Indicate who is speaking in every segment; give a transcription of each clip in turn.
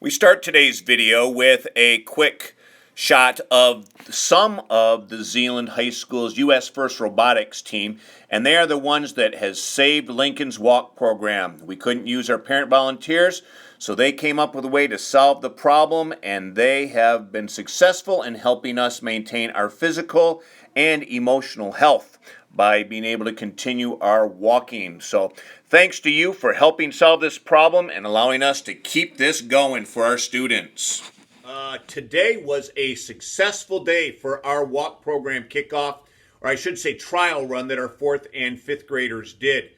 Speaker 1: We start today's video with a quick shot of some of the Zeeland High School's USFirst Robotics team, and they are the ones that has saved Lincoln's walk program. We couldn't use our parent volunteers, so they came up with a way to solve the problem, and they have been successful in helping us maintain our physical and emotional health by being able to continue our walking. So thanks to you for helping solve this problem and allowing us to keep this going for our students. Today was a successful day for our walk program kickoff, or I should say trial run that our 4th and 5th graders did.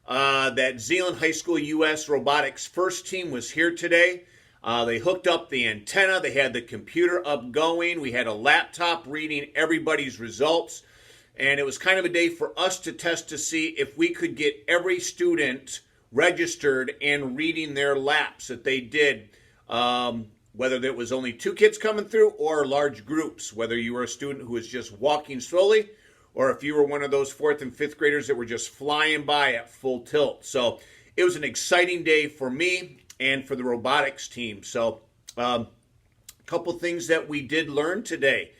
Speaker 1: That Zeeland High School US Robotics first team was here today. They hooked up the antenna, they had the computer up going, we had a laptop reading everybody's results. And it was kind of a day for us to test to see if we could get every student registered and reading their laps that they did, whether there was only 2 kids coming through or large groups, whether you were a student who was just walking slowly or if you were one of those 4th and 5th graders that were just flying by at full tilt. So it was an exciting day for me and for the robotics team. So a couple things that we did learn today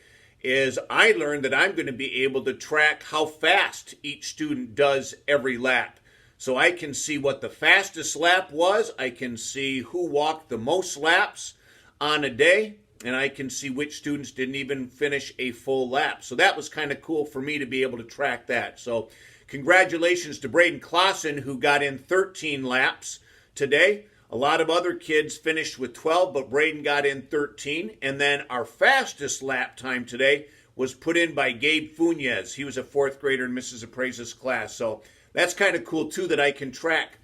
Speaker 1: is I learned that I'm going to be able to track how fast each student does every lap. So I can see what the fastest lap was, I can see who walked the most laps on a day, and I can see which students didn't even finish a full lap. So that was kind of cool for me to be able to track that. So congratulations to Braden Clausen, who got in 13 laps today. A lot of other kids finished with 12, but Braden got in 13. And then our fastest lap time today was put in by Gabe Funes. He was a 4th grader in Mrs. Apreza's class. So that's kind of cool, too, that I can track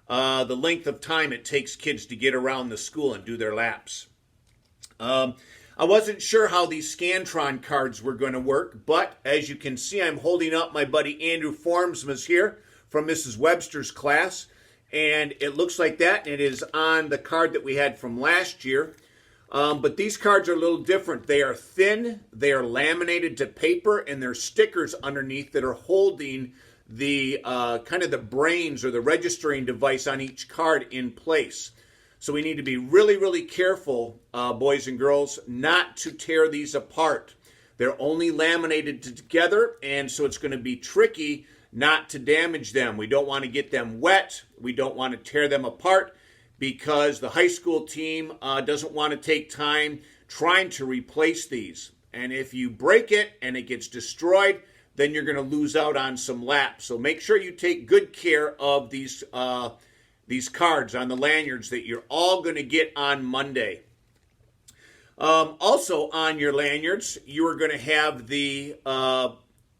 Speaker 1: the length of time it takes kids to get around the school and do their laps. I wasn't sure how these Scantron cards were going to work, but as you can see, I'm holding up my buddy Andrew Formsmas here from Mrs. Webster's class. And it looks like that. It is on the card that we had from last year. But these cards are a little different. They are thin, they are laminated to paper, and there's stickers underneath that are holding the kind of the brains or the registering device on each card in place. So we need to be really, really careful, boys and girls, not to tear these apart. They're only laminated together, and so it's going to be tricky not to damage them. We don't want to get them wet. We don't want to tear them apart because the high school team doesn't want to take time trying to replace these. And if you break it and it gets destroyed, then you're going to lose out on some laps. So make sure you take good care of these cards on the lanyards that you're all going to get on Monday. Also on your lanyards, you are going to have the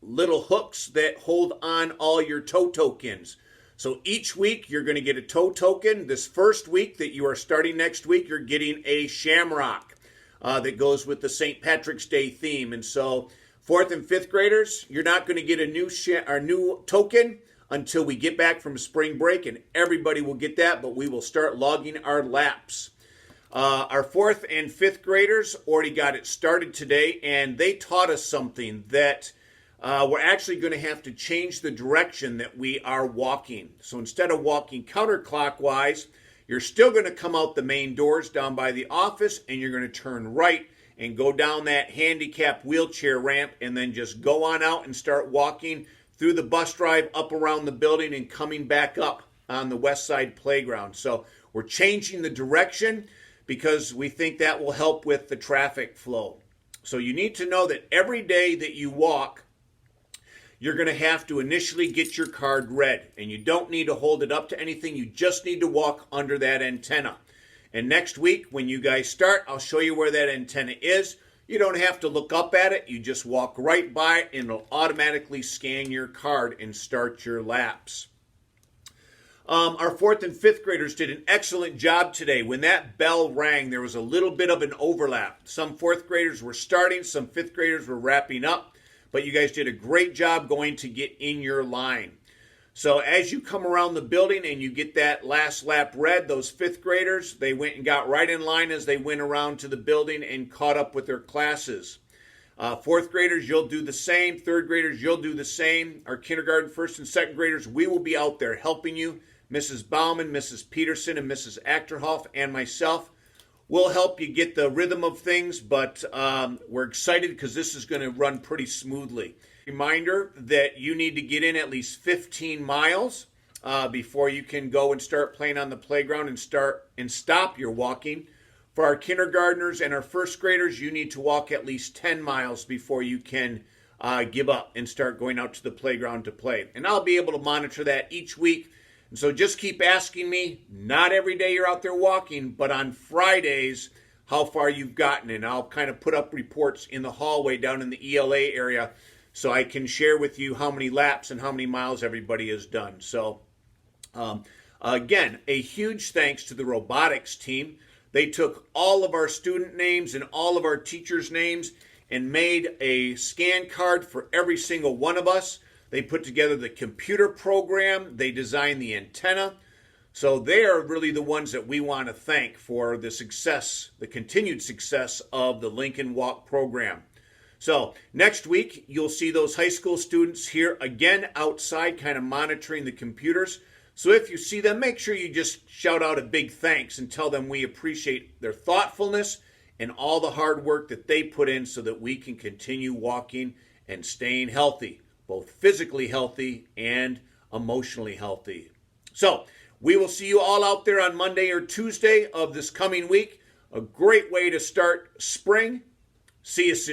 Speaker 1: little hooks that hold on all your toe tokens. So each week you're going to get a toe token. This first week that you are starting next week, you're getting a shamrock that goes with the St. Patrick's Day theme. And so 4th and 5th graders, you're not going to get a new token until we get back from spring break, and everybody will get that, but we will start logging our laps. Our 4th and 5th graders already got it started today, and they taught us something that we're actually going to have to change the direction that we are walking. So instead of walking counterclockwise, you're still going to come out the main doors down by the office, and you're going to turn right and go down that handicap wheelchair ramp, and then just go on out and start walking through the bus drive up around the building and coming back up on the west side playground. So we're changing the direction because we think that will help with the traffic flow. So you need to know that every day that you walk, you're going to have to initially get your card read. And you don't need to hold it up to anything. You just need to walk under that antenna. And next week, when you guys start, I'll show you where that antenna is. You don't have to look up at it. You just walk right by it, and it'll automatically scan your card and start your laps. Our 4th and 5th graders did an excellent job today. When that bell rang, there was a little bit of an overlap. Some 4th graders were starting, some 5th graders were wrapping up, but you guys did a great job going to get in your line. So as you come around the building and you get that last lap read, those 5th graders, they went and got right in line as they went around to the building and caught up with their classes. 4th graders, you'll do the same. 3rd graders, you'll do the same. Our kindergarten, 1st, and 2nd graders, we will be out there helping you. Mrs. Bauman, Mrs. Peterson, and Mrs. Achterhoff, and myself we'll help you get the rhythm of things, but we're excited because this is going to run pretty smoothly. Reminder that you need to get in at least 15 miles before you can go and start playing on the playground and stop your walking. For our kindergartners and our first graders, you need to walk at least 10 miles before you can give up and start going out to the playground to play. And I'll be able to monitor that each week. And so just keep asking me, not every day you're out there walking, but on Fridays, how far you've gotten. And I'll kind of put up reports in the hallway down in the ELA area so I can share with you how many laps and how many miles everybody has done. So again, a huge thanks to the robotics team. They took all of our student names and all of our teachers' names and made a scan card for every single one of us. They put together the computer program. They designed the antenna. So they are really the ones that we want to thank for the success, the continued success of the Lincoln Walk program. So next week, you'll see those high school students here again outside kind of monitoring the computers. So if you see them, make sure you just shout out a big thanks and tell them we appreciate their thoughtfulness and all the hard work that they put in so that we can continue walking and staying healthy, both physically healthy and emotionally healthy. So we will see you all out there on Monday or Tuesday of this coming week. A great way to start spring. See you soon.